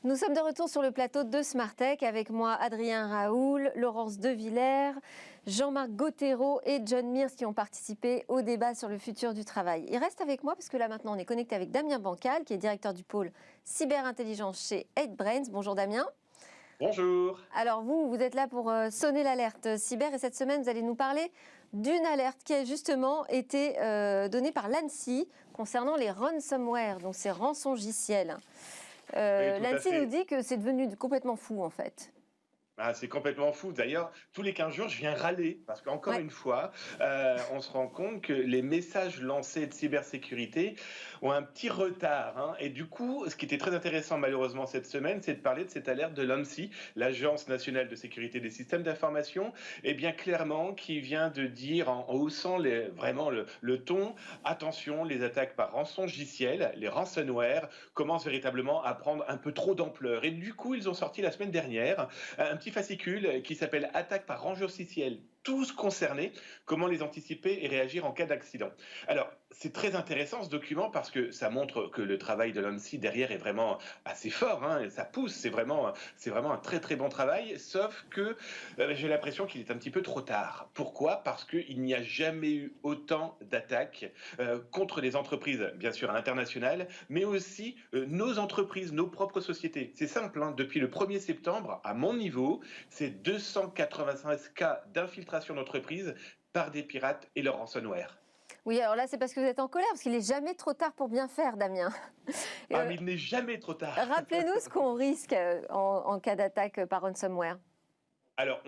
Nous sommes de retour sur le plateau de Smartech avec moi Adrien Raoul, Laurence Devillers, Jean-Marc Gauthéreau et John Mears qui ont participé au débat sur le futur du travail. Ils restent avec moi parce que là maintenant on est connecté avec Damien Bancal qui est directeur du pôle cyberintelligence chez 8Brains. Bonjour Damien. Bonjour. Alors vous êtes là pour sonner l'alerte cyber et cette semaine vous allez nous parler d'une alerte qui a justement été donnée par l'ANSSI concernant les ransomware, donc ces rançongiciels. Oui, tout à L'ANSSI nous fait. dit que c'est devenu complètement fou en fait. Ah, c'est complètement fou. D'ailleurs, tous les 15 jours, je viens râler parce qu'encore Ouais. une fois, on se rend compte que les messages lancés de cybersécurité ont un petit retard, hein. Et du coup, ce qui était très intéressant malheureusement cette semaine, c'est de parler de cette alerte de l'ANSSI, l'Agence nationale de sécurité des systèmes d'information, et bien clairement qui vient de dire en haussant vraiment le ton, attention, les attaques par rançongiciel, les ransomware, commencent véritablement à prendre un peu trop d'ampleur. Et du coup, ils ont sorti la semaine dernière un petit fascicule qui s'appelle Attaque par rançongiciel. Tous concernés, comment les anticiper et réagir en cas d'accident. Alors, c'est très intéressant ce document parce que ça montre que le travail de l'ANSSI derrière est vraiment assez fort, hein, et ça pousse, c'est vraiment un très très bon travail, sauf que j'ai l'impression qu'il est un petit peu trop tard. Pourquoi? Parce qu'il n'y a jamais eu autant d'attaques contre les entreprises, bien sûr à l'international, mais aussi nos entreprises, nos propres sociétés. C'est simple, hein, depuis le 1er septembre, à mon niveau, c'est 285 cas d'infiltration d'entreprises par des pirates et leur ransomware. Oui, alors là c'est parce que vous êtes en colère, parce qu'il n'est jamais trop tard pour bien faire, Damien. Ah, mais il n'est jamais trop tard. Rappelez-nous ce qu'on risque en cas d'attaque par ransomware. Alors,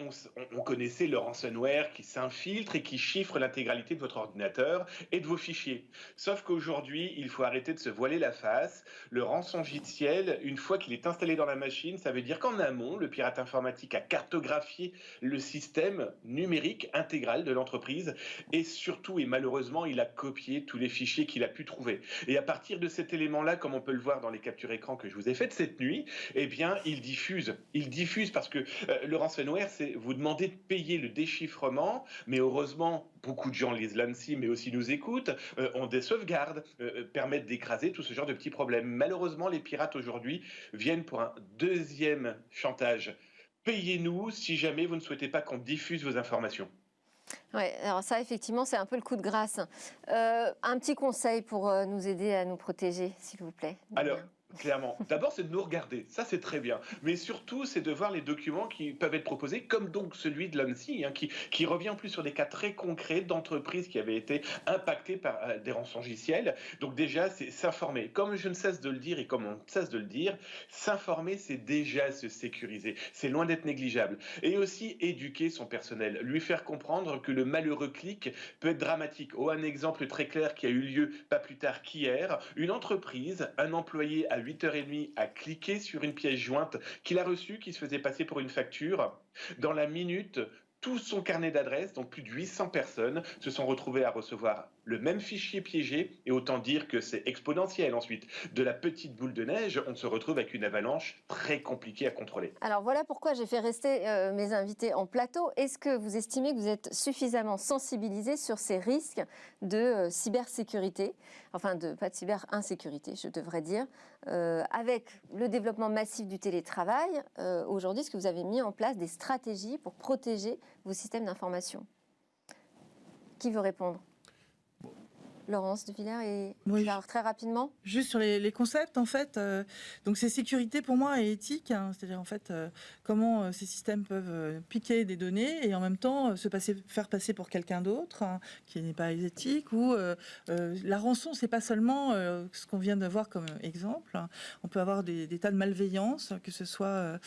on connaissait le ransomware qui s'infiltre et qui chiffre l'intégralité de votre ordinateur et de vos fichiers. Sauf qu'aujourd'hui, il faut arrêter de se voiler la face. Le rançongiciel, une fois qu'il est installé dans la machine, ça veut dire qu'en amont, le pirate informatique a cartographié le système numérique intégral de l'entreprise et surtout, et malheureusement, il a copié tous les fichiers qu'il a pu trouver. Et à partir de cet élément-là, comme on peut le voir dans les captures écran que je vous ai faites cette nuit, eh bien, il diffuse. Il diffuse parce que le ransomware, c'est vous demandez de payer le déchiffrement, mais heureusement, beaucoup de gens lisent l'ANSSI, mais aussi nous écoutent, ont des sauvegardes, permettent d'écraser tout ce genre de petits problèmes. Malheureusement, les pirates aujourd'hui viennent pour un deuxième chantage. Payez-nous si jamais vous ne souhaitez pas qu'on diffuse vos informations. Oui, alors ça effectivement c'est un peu le coup de grâce. Un petit conseil pour nous aider à nous protéger, s'il vous plaît, Alors, Damien. clairement, d'abord, c'est de nous regarder. Ça, c'est très bien. Mais surtout, c'est de voir les documents qui peuvent être proposés, comme donc celui de l'ANSSI, hein, qui revient en plus sur des cas très concrets d'entreprises qui avaient été impactées par des rançongiciels. Donc déjà, c'est s'informer. Comme je ne cesse de le dire et comme on ne cesse de le dire, s'informer, c'est déjà se sécuriser. C'est loin d'être négligeable. Et aussi éduquer son personnel, lui faire comprendre que le malheureux clic peut être dramatique. Oh, un exemple très clair qui a eu lieu pas plus tard qu'hier, une entreprise, un employé à 8h30 a cliqué sur une pièce jointe qu'il a reçue, qui se faisait passer pour une facture. Dans la minute, tout son carnet d'adresses, donc plus de 800 personnes, se sont retrouvées à recevoir le même fichier piégé, et autant dire que c'est exponentiel ensuite. De la petite boule de neige, on se retrouve avec une avalanche très compliquée à contrôler. Alors voilà pourquoi j'ai fait rester mes invités en plateau. Est-ce que vous estimez que vous êtes suffisamment sensibilisés sur ces risques de cybersécurité, enfin pas de cyber-insécurité, je devrais dire, avec le développement massif du télétravail, aujourd'hui, est-ce que vous avez mis en place des stratégies pour protéger vos systèmes d'information? Qui veut répondre? Laurence Devillers et Oui, alors, très rapidement. juste sur les concepts, en fait. Donc, c'est sécurité pour moi et éthique, hein, c'est-à-dire, en fait, comment ces systèmes peuvent piquer des données et en même temps faire passer pour quelqu'un d'autre, hein, qui n'est pas éthique. Ou la rançon, c'est pas seulement ce qu'on vient de voir comme exemple. On peut avoir des tas de malveillance, que ce soit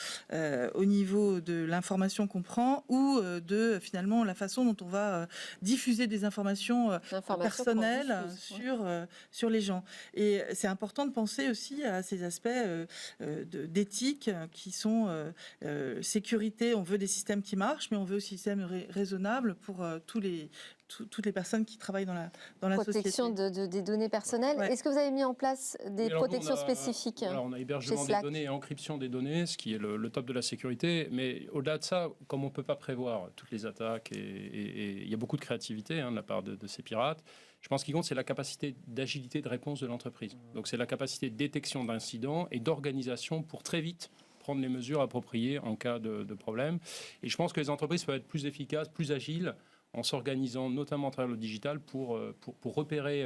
au niveau de l'information qu'on prend ou de finalement la façon dont on va diffuser des informations personnelles sur les gens. Et c'est important de penser aussi à ces aspects d'éthique qui sont sécurité. On veut des systèmes qui marchent, mais on veut aussi des systèmes raisonnables pour toutes les personnes qui travaillent dans la protection société. des données personnelles. Ouais. Est-ce que vous avez mis en place des Alors, protections nous, spécifiques voilà, on a hébergement chez des Slack? données et encryption des données, ce qui est le top de la sécurité. Mais au-delà de ça, comme on ne peut pas prévoir toutes les attaques, et il y a beaucoup de créativité de la part de ces pirates, je pense qu'il compte, c'est la capacité d'agilité de réponse de l'entreprise. Donc c'est la capacité de détection d'incidents et d'organisation pour très vite prendre les mesures appropriées en cas de problème. Et je pense que les entreprises peuvent être plus efficaces, plus agiles, en s'organisant notamment à travers le digital pour repérer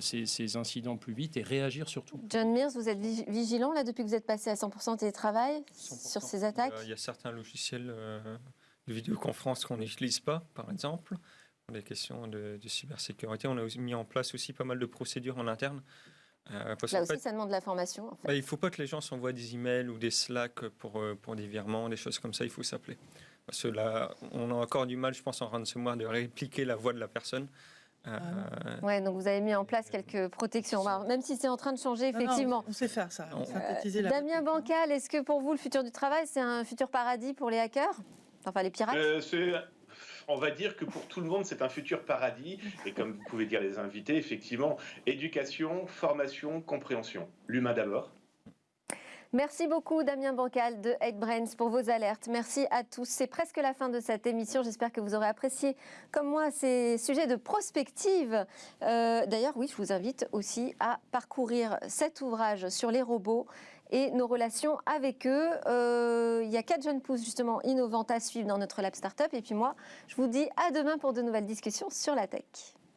ces incidents plus vite et réagir surtout. John Mears, vous êtes vigilant là depuis que vous êtes passé à 100% télétravail 100%. sur ces attaques? Il y a certains logiciels de vidéoconférence qu'on n'utilise pas, par exemple. Pour des questions de cybersécurité, on a mis en place aussi pas mal de procédures en interne. Parce Là qu'en aussi, fait, ça demande de la formation. En fait. il ne faut pas que les gens s'envoient des emails ou des Slack pour des virements, des choses comme ça, il faut s'appeler. Parce que là, on a encore du mal, je pense, en ransomware, de répliquer la voix de la personne. Ouais, donc vous avez mis en place quelques protections. Alors, même si c'est en train de changer, effectivement. Non, on sait faire ça, synthétiser la Damien Bancal, est-ce que pour vous, le futur du travail, c'est un futur paradis pour les hackers? Enfin, les pirates? On va dire que pour tout le monde, c'est un futur paradis. Et comme vous pouvez dire les invités, effectivement, éducation, formation, compréhension. L'humain d'abord. Merci beaucoup Damien Bancal de 8Brains pour vos alertes. Merci à tous. C'est presque la fin de cette émission. J'espère que vous aurez apprécié, comme moi, ces sujets de prospective. D'ailleurs, oui, je vous invite aussi à parcourir cet ouvrage sur les robots et nos relations avec eux. Il y a 4 jeunes pousses justement innovantes à suivre dans notre Lab Startup. Et puis moi, je vous dis à demain pour de nouvelles discussions sur la tech.